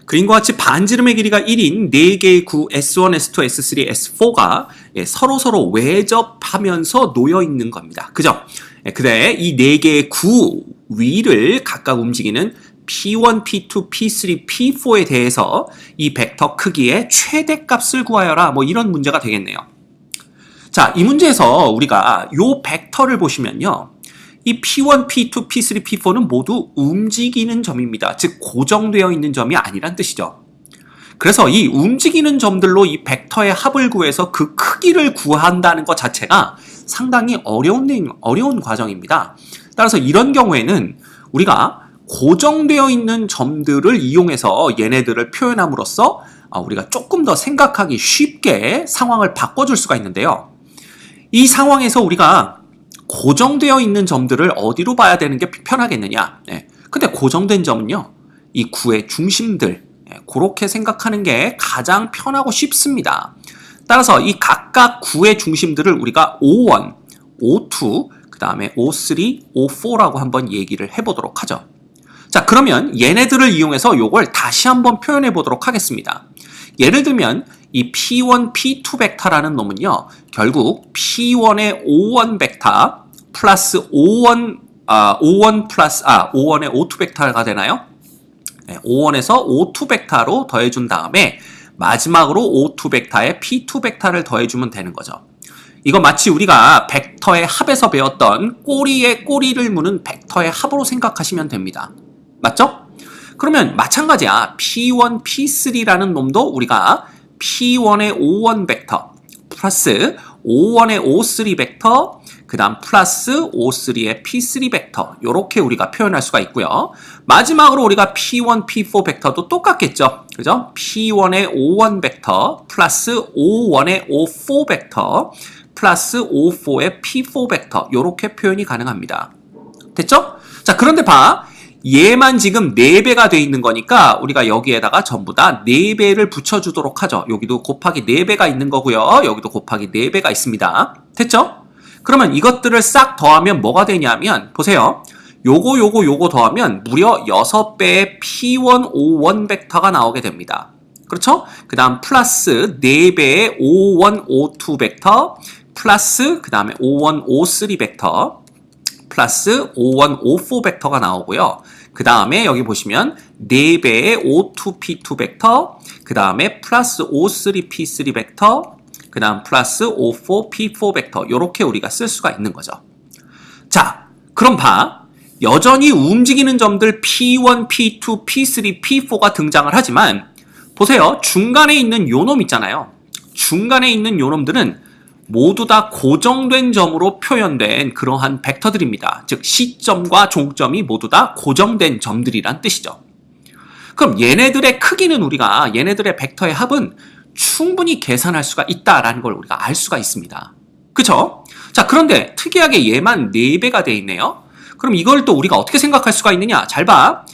그림과 같이 반지름의 길이가 1인 4개의 구 S1, S2, S3, S4가 서로 외접하면서 놓여 있는 겁니다. 그죠? 근데 이 4개의 구 위를 각각 움직이는 P1, P2, P3, P4에 대해서 이 벡터 크기의 최대값을 구하여라. 뭐 이런 문제가 되겠네요. 자, 이 문제에서 우리가 요 벡터를 보시면요. 이 P1, P2, P3, P4는 모두 움직이는 점입니다. 즉 고정되어 있는 점이 아니란 뜻이죠. 그래서 이 움직이는 점들로 이 벡터의 합을 구해서 그 크기를 구한다는 것 자체가 상당히 어려운 과정입니다. 따라서 이런 경우에는 우리가 고정되어 있는 점들을 이용해서 얘네들을 표현함으로써 우리가 조금 더 생각하기 쉽게 상황을 바꿔줄 수가 있는데요. 이 상황에서 우리가 고정되어 있는 점들을 어디로 봐야 되는 게 편하겠느냐? 근데 고정된 점은요, 이 구의 중심들, 그렇게 생각하는 게 가장 편하고 쉽습니다. 따라서 이 각각 구의 중심들을 우리가 O1, O2, 그 다음에 O3, O4라고 한번 얘기를 해보도록 하죠. 자, 그러면 얘네들을 이용해서 요걸 다시 한번 표현해 보도록 하겠습니다. 예를 들면 이 P1, P2 벡터라는 놈은요, 결국 P1의 O1 벡터 플러스 O1의 O2 벡터가 되나요? O1에서 O2 벡터로 더해준 다음에 마지막으로 O2 벡터에 P2 벡터를 더해주면 되는 거죠. 이거 마치 우리가 벡터의 합에서 배웠던 꼬리에 꼬리를 무는 벡터의 합으로 생각하시면 됩니다. 맞죠? 그러면 마찬가지야. P1, P3라는 놈도 우리가 P1의 O1 벡터 플러스 O1의 O3 벡터 그 다음 플러스 O3의 P3 벡터 이렇게 우리가 표현할 수가 있고요. 마지막으로 우리가 P1, P4 벡터도 똑같겠죠. 그죠? P1의 O1 벡터 플러스 O1의 O4 벡터 플러스 O4의 P4 벡터 이렇게 표현이 가능합니다. 됐죠? 자, 그런데 봐. 얘만 지금 4배가 돼 있는 거니까 우리가 여기에다가 전부 다 4배를 붙여주도록 하죠. 여기도 곱하기 4배가 있는 거고요. 여기도 곱하기 4배가 있습니다. 됐죠? 그러면 이것들을 싹 더하면 뭐가 되냐면 보세요. 요거 더하면 무려 6배의 P1, O1 벡터가 나오게 됩니다. 그렇죠? 그 다음 플러스 4배의 O1, O2 벡터 플러스 그 다음에 O1, O3 벡터 플러스 O1, O4 벡터가 나오고요. 그 다음에 여기 보시면 4배의 O2, P2 벡터, 그 다음에 플러스 O3, P3 벡터, 그 다음 플러스 O4, P4 벡터 이렇게 우리가 쓸 수가 있는 거죠. 자, 그럼 봐. 여전히 움직이는 점들 P1, P2, P3, P4가 등장을 하지만 보세요. 중간에 있는 요 놈 있잖아요. 중간에 있는 요 놈들은 모두 다 고정된 점으로 표현된 그러한 벡터들입니다. 즉 시점과 종점이 모두 다 고정된 점들이란 뜻이죠. 그럼 얘네들의 크기는 우리가 얘네들의 벡터의 합은 충분히 계산할 수가 있다라는 걸 우리가 알 수가 있습니다. 그쵸? 자, 그런데 특이하게 얘만 4배가 돼 있네요. 그럼 이걸 또 우리가 어떻게 생각할 수가 있느냐? 잘 봐.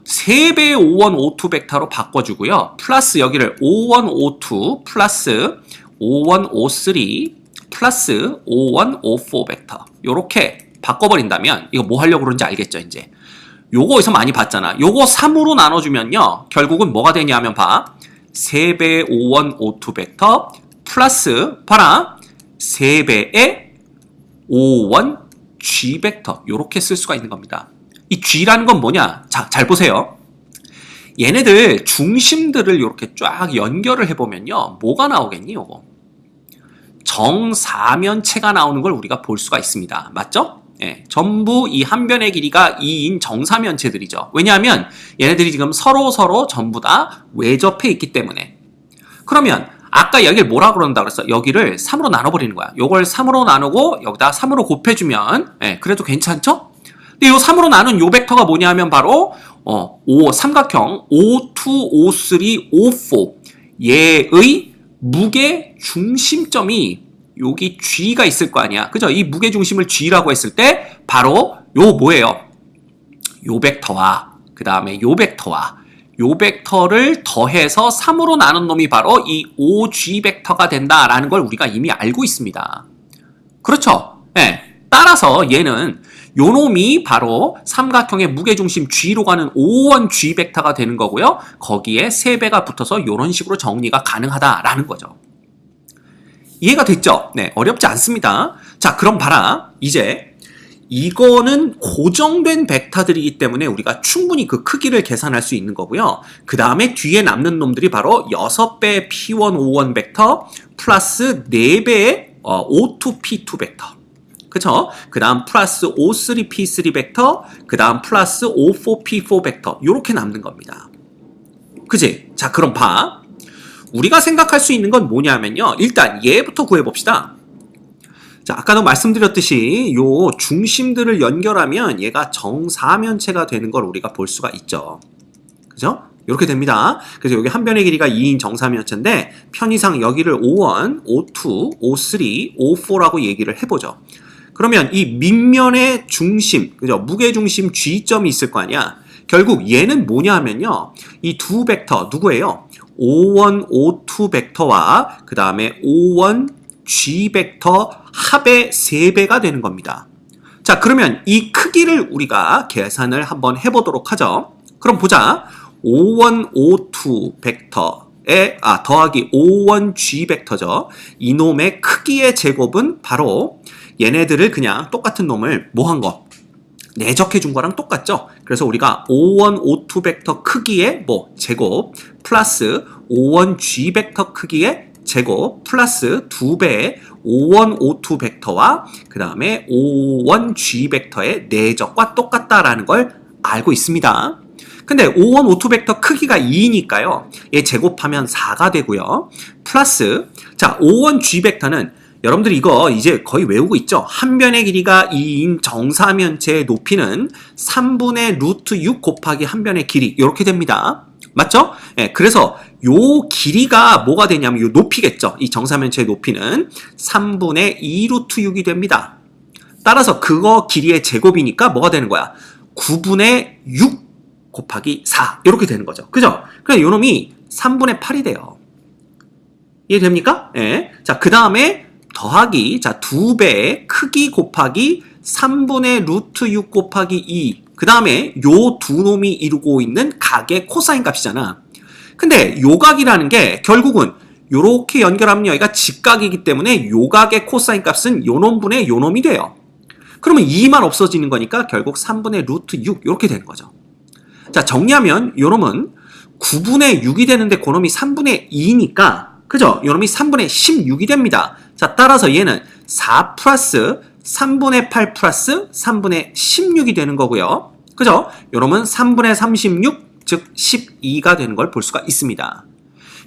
3배의 O1, O2 벡터로 바꿔주고요. 플러스 여기를 O1, O2 플러스 O1, O3 플러스 O1, O4 벡터 요렇게 바꿔버린다면 이거 뭐 하려고 그러는지 알겠죠 이제. 요거에서 많이 봤잖아. 요거 3으로 나눠주면요 결국은 뭐가 되냐면 봐. 3배의 O1, O2 벡터 플러스 봐라 3배의 O1, G 벡터 요렇게 쓸 수가 있는 겁니다. 이 G라는 건 뭐냐? 자, 잘 보세요. 얘네들 중심들을 이렇게 쫙 연결을 해보면요 뭐가 나오겠니 요거? 정사면체가 나오는 걸 우리가 볼 수가 있습니다. 맞죠? 예, 전부 이 한 변의 길이가 2인 정사면체들이죠. 왜냐하면 얘네들이 지금 서로 전부 다 외접해 있기 때문에. 그러면 아까 여기를 뭐라 그런다 그랬어? 여기를 3으로 나눠버리는 거야. 요걸 3으로 나누고 여기다 3으로 곱해주면 그래도 괜찮죠? 근데 요 3으로 나눈 요 벡터가 뭐냐면 바로 삼각형 O2, O3, O4 얘의 무게 중심점이 여기 G가 있을 거 아니야. 그죠? 이 무게 중심을 G라고 했을 때 바로 요 뭐예요? 요 벡터와 그 다음에 요 벡터와 요 벡터를 더해서 3으로 나눈 놈이 바로 이 OG 벡터가 된다라는 걸 우리가 이미 알고 있습니다. 그렇죠? 네. 따라서 얘는 요 놈이 바로 삼각형의 무게중심 G로 가는 O1 G 벡터가 되는 거고요. 거기에 3배가 붙어서 이런 식으로 정리가 가능하다라는 거죠. 이해가 됐죠? 네, 어렵지 않습니다. 자, 그럼 봐라. 이제 이거는 고정된 벡터들이기 때문에 우리가 충분히 그 크기를 계산할 수 있는 거고요. 그 다음에 뒤에 남는 놈들이 바로 6배의 P1, O1 벡터 플러스 4배의 O2, P2 벡터. 그쵸? 그 다음 플러스 O3, P3 벡터, 그 다음 플러스 O4, P4 벡터. 요렇게 남는 겁니다. 그치? 자, 그럼 봐. 우리가 생각할 수 있는 건 뭐냐면요. 일단 얘부터 구해봅시다. 자, 아까도 말씀드렸듯이 요 중심들을 연결하면 얘가 정사면체가 되는 걸 우리가 볼 수가 있죠. 그죠? 이렇게 됩니다. 그래서 여기 한 변의 길이가 2인 정사면체인데 편의상 여기를 O1, O2, O3, O4라고 얘기를 해보죠. 그러면 이 밑면의 중심, 그죠? 무게중심 G점이 있을 거 아니야. 결국 얘는 뭐냐 하면요. 이 두 벡터 누구예요? O1, O2 벡터와 그 다음에 O1, G 벡터 합의 3배가 되는 겁니다. 자, 그러면 이 크기를 우리가 계산을 한번 해보도록 하죠. 그럼 보자. O1, O2 벡터에 더하기 O1, G 벡터죠. 이놈의 크기의 제곱은 바로 얘네들을 그냥 똑같은 놈을 뭐 한 거? 내적해 준 거랑 똑같죠. 그래서 우리가 O1, O2 벡터 크기의 제곱 플러스 O1, G 벡터 크기의 제곱 플러스 2배의 O1, O2 벡터와 그 다음에 O1, G 벡터의 내적과 똑같다라는 걸 알고 있습니다. 근데 O1, O2 벡터 크기가 2니까요. 얘 제곱하면 4가 되고요. 플러스 자 O1, G 벡터는 여러분들 이거 이제 거의 외우고 있죠? 한 변의 길이가 2인 정사면체의 높이는 3분의 루트 6 곱하기 한 변의 길이 이렇게 됩니다. 맞죠? 예, 그래서 요 길이가 뭐가 되냐면 요 높이겠죠. 이 정사면체의 높이는 3분의 2 루트 6이 됩니다. 따라서 그거 길이의 제곱이니까 뭐가 되는 거야? 9분의 6 곱하기 4 이렇게 되는 거죠. 그죠? 그래서 요 놈이 3분의 8이 돼요. 이해됩니까? 예. 자, 그 다음에 더하기 자 2배의 크기 곱하기 3분의 루트 6 곱하기 2 그 다음에 요 두 놈이 이루고 있는 각의 코사인 값이잖아. 근데 요 각이라는 게 결국은 요렇게 연결하면 여기가 직각이기 때문에 요 각의 코사인 값은 요 놈분의 요 놈이 돼요. 그러면 2만 없어지는 거니까 결국 3분의 루트 6 이렇게 되는 거죠. 자, 정리하면 요 놈은 9분의 6이 되는데 그 놈이 3분의 2니까 그죠? 요 놈이 3분의 16이 됩니다. 자, 따라서 얘는 4 플러스 3분의 8 플러스 3분의 16이 되는 거고요. 그죠? 요 놈은 3분의 36, 즉 12가 되는 걸 볼 수가 있습니다.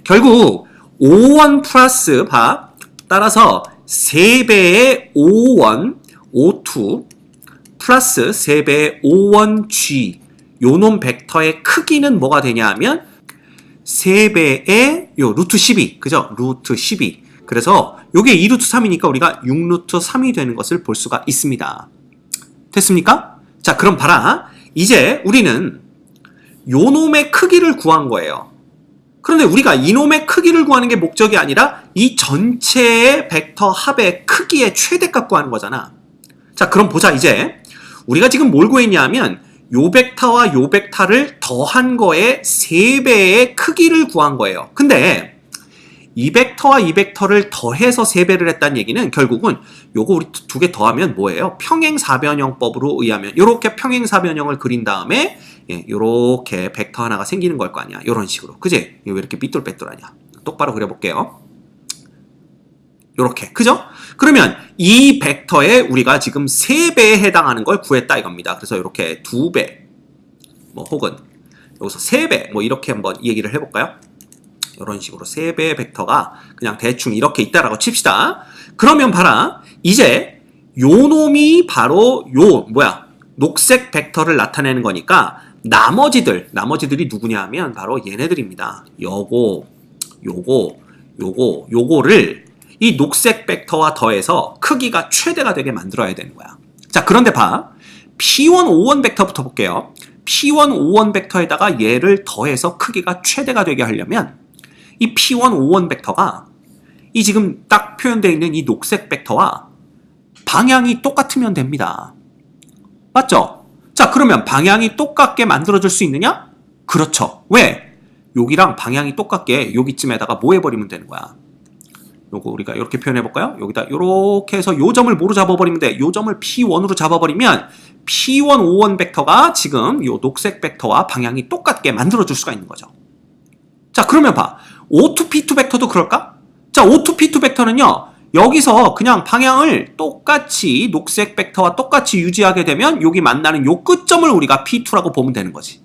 결국 O1 플러스 따라서 3배의 O1, O2 플러스 3배의 O1G 요 놈 벡터의 크기는 뭐가 되냐 하면 3배의 요 루트 12, 그죠? 루트 12. 그래서 요게 2루트 3이니까 우리가 6루트 3이 되는 것을 볼 수가 있습니다. 됐습니까? 자, 그럼 봐라. 이제 우리는 요 놈의 크기를 구한 거예요. 그런데 우리가 이놈의 크기를 구하는 게 목적이 아니라 이 전체의 벡터 합의 크기의 최대값 구하는 거잖아. 자, 그럼 보자. 이제 우리가 지금 뭘 구했냐 하면 요 벡터와 요 벡터를 더한 거에 3배의 크기를 구한 거예요. 근데 이 벡터와 이 벡터를 더해서 3배를 했다는 얘기는 결국은 요거 우리 두 개 더하면 뭐예요? 평행사변형법으로 의하면 요렇게 평행사변형을 그린 다음에 요렇게 벡터 하나가 생기는 걸 거 아니야. 요런 식으로. 그지? 왜 이렇게 삐뚤빼뚤하냐. 똑바로 그려볼게요. 요렇게. 그죠? 그러면 이 벡터에 우리가 지금 3배에 해당하는 걸 구했다 이겁니다. 그래서 요렇게 2배 혹은 여기서 3배 이렇게 한번 얘기를 해볼까요? 이런 식으로 3배의 벡터가 그냥 대충 이렇게 있다라고 칩시다. 그러면 봐라. 이제 요 놈이 바로 요 녹색 벡터를 나타내는 거니까 나머지들이 누구냐 하면 바로 얘네들입니다. 요거를 이 녹색 벡터와 더해서 크기가 최대가 되게 만들어야 되는 거야. 자, 그런데 봐. P1, O1 벡터부터 볼게요. P1, O1 벡터에다가 얘를 더해서 크기가 최대가 되게 하려면 이 P1, O1 벡터가 이 지금 딱 표현되어 있는 이 녹색 벡터와 방향이 똑같으면 됩니다. 맞죠? 자, 그러면 방향이 똑같게 만들어줄 수 있느냐? 그렇죠. 왜? 여기랑 방향이 똑같게 여기쯤에다가 뭐 해버리면 되는 거야? 요거 우리가 이렇게 표현해볼까요? 여기다 이렇게 해서 요 점을 뭐로 잡아버리면 돼? 요 점을 P1으로 잡아버리면 P1, O1 벡터가 지금 요 녹색 벡터와 방향이 똑같게 만들어줄 수가 있는 거죠. 자, 그러면 봐. O2, P2 벡터도 그럴까? 자, O2, P2 벡터는요. 여기서 그냥 방향을 똑같이 녹색 벡터와 똑같이 유지하게 되면 여기 만나는 요 끝점을 우리가 P2라고 보면 되는 거지.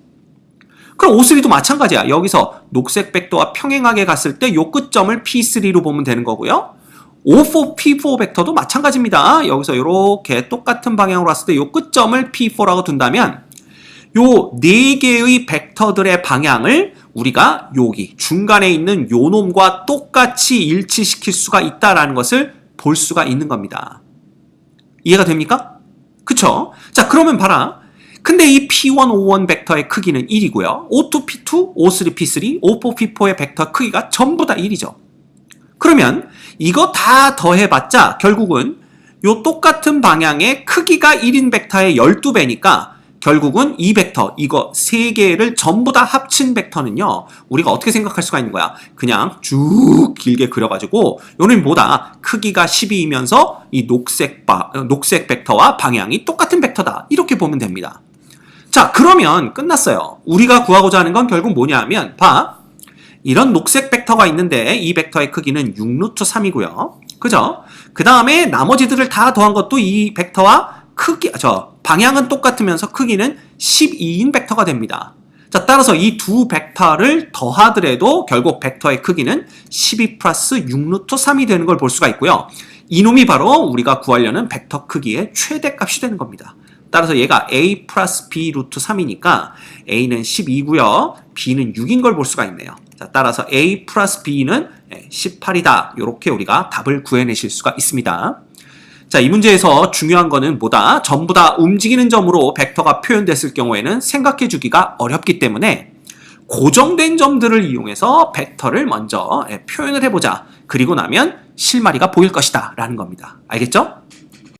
그럼 O3도 마찬가지야. 여기서 녹색 벡터와 평행하게 갔을 때 요 끝점을 P3로 보면 되는 거고요. O4, P4 벡터도 마찬가지입니다. 여기서 이렇게 똑같은 방향으로 왔을 때 요 끝점을 P4라고 둔다면 요 네 개의 벡터들의 방향을 우리가 여기 중간에 있는 요 놈과 똑같이 일치시킬 수가 있다라는 것을 볼 수가 있는 겁니다. 이해가 됩니까? 그쵸? 자, 그러면 봐라. 근데 이 P1, O1 벡터의 크기는 1이고요. O2, P2, O3, P3, O4, P4의 벡터 크기가 전부 다 1이죠. 그러면 이거 다 더해봤자 결국은 요 똑같은 방향의 크기가 1인 벡터의 12배니까 결국은 이 벡터, 이거 3개를 전부 다 합친 벡터는요, 우리가 어떻게 생각할 수가 있는 거야? 그냥 쭉 길게 그려가지고, 요는 뭐다? 크기가 12이면서 이 녹색 벡터와 방향이 똑같은 벡터다. 이렇게 보면 됩니다. 자, 그러면 끝났어요. 우리가 구하고자 하는 건 결국 뭐냐 하면, 봐. 이런 녹색 벡터가 있는데, 이 벡터의 크기는 6루트 3이고요. 그죠? 그 다음에 나머지들을 다 더한 것도 이 벡터와 방향은 똑같으면서 크기는 12인 벡터가 됩니다. 자, 따라서 이 두 벡터를 더하더라도 결국 벡터의 크기는 12 플러스 6루트 3이 되는 걸 볼 수가 있고요. 이놈이 바로 우리가 구하려는 벡터 크기의 최대값이 되는 겁니다. 따라서 얘가 A 플러스 B 루트 3이니까 A는 12고요. B는 6인 걸 볼 수가 있네요. 자, 따라서 A 플러스 B는 18이다. 이렇게 우리가 답을 구해내실 수가 있습니다. 자, 이 문제에서 중요한 거는 뭐다? 전부 다 움직이는 점으로 벡터가 표현됐을 경우에는 생각해 주기가 어렵기 때문에 고정된 점들을 이용해서 벡터를 먼저 표현을 해보자. 그리고 나면 실마리가 보일 것이다 라는 겁니다. 알겠죠?